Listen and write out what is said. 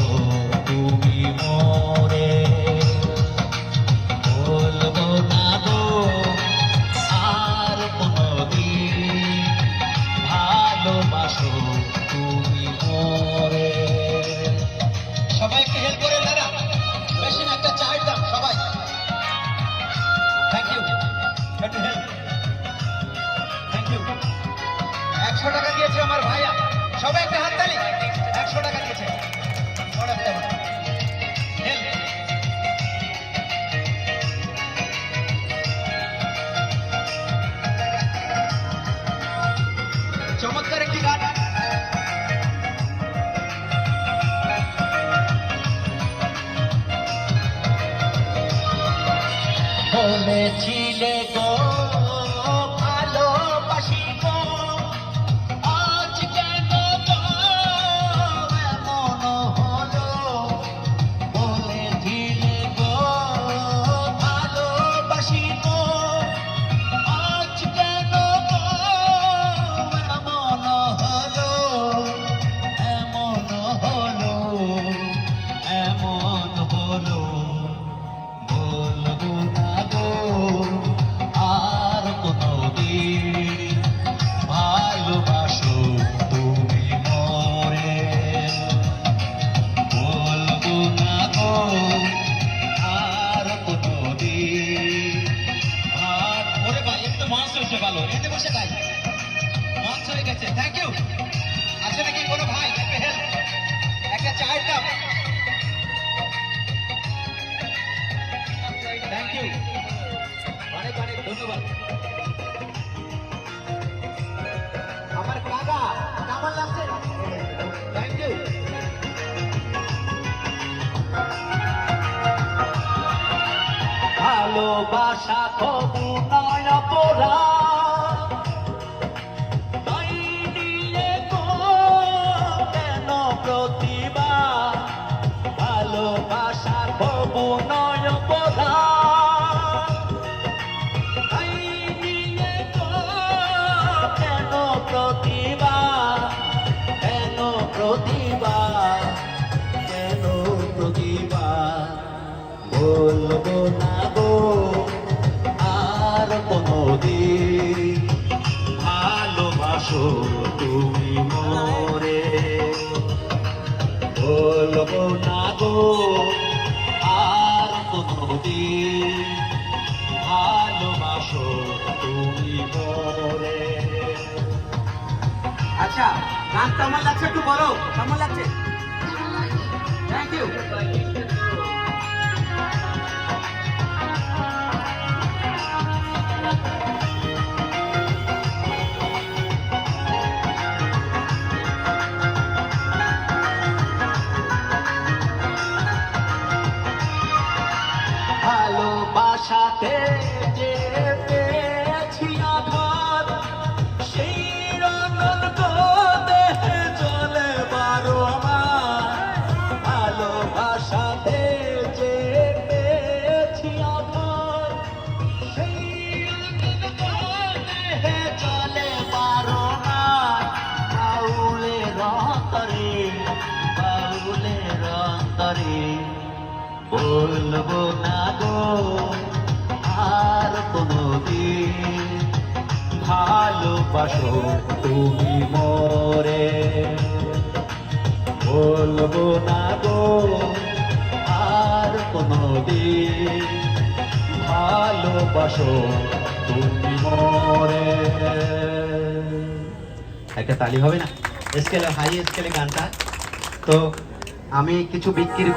ভালোবাসো তুমি মোরে, বলবো না গো আর কোনদিন, ভালোবাসো তুমি মোরে। সবাই একটু হেল্প করে দাদা, বেশি না, একটা চায়ের দাম সবাই। থ্যাংক ইউ, একটু হেল্প, থ্যাংক ইউ। 100 টাকা দিয়েছে আমার ভাইয়া, সবাই একটা হাততালি। 100 টাকা দিয়েছে, চমৎকার একটি গান। বলেছিলে গো ভালোবাসি গো, আজ কেন গো এমন হলো। বলেছিলে গো ভালোবাসি গো, আজ কেন গো এমন হলো, এমন হলো, এমন হলো। বলবো না গো আর কোনদিন, ভালোবাসো তুমি মোরে, বলবো না গো আর কোনদিন। ওরে ভাই একটু মঞ্চ হয়েছে, ভালো এতে বসে গাই, মঞ্চ হয়ে গেছে। Thank you. আছে নাকি কোনো ভাই একটা হেল্প, একটা চায়ের দাম। থ্যাংক ইউ, অনেক অনেক ধন্যবাদ। আমার কাকা কেমন লাগছে? Thank you. ভালোবাসা তবু নয় অপরাধ, তাই নিয়ে গো কেন প্রতিবাদ। ভালোবাসা তবু নয় অপরাধ, তাই নিয়ে গো কেন প্রতিবাদ, কেন প্রতিবাদ, কেন প্রতিবাদ। বলবো না গো আর কোনদিন, ভালোবাসো তুমি মোরে, বলবো না গো আর কোনদিন, ভালোবাসো তুমি মোরে। আচ্ছা, গান কেমন লাগছে একটু বলো, কেমন লাগছে? Thank you. ভালোবাসাতে যে পেয়েছি আঘাত, সেই রঙন গো দেহে চলে বারো আমার। ভালোবাসাতে যে পেয়েছি আঘাত, সেই রঙন গো দেহে চলে বারো মাস। বাউলের অন্তরে, বাউলের অন্তরে, বলবো না গো আর কোনদিন, ভালোবাসো তুমি মোরে, বলবো না গো আর কোনদিন, ভালোবাসো তুমি মোরে। একটা তালি হবে না? স্কেলে, হাই স্কেলে গানটা। তো আমি কিছু বিক্রি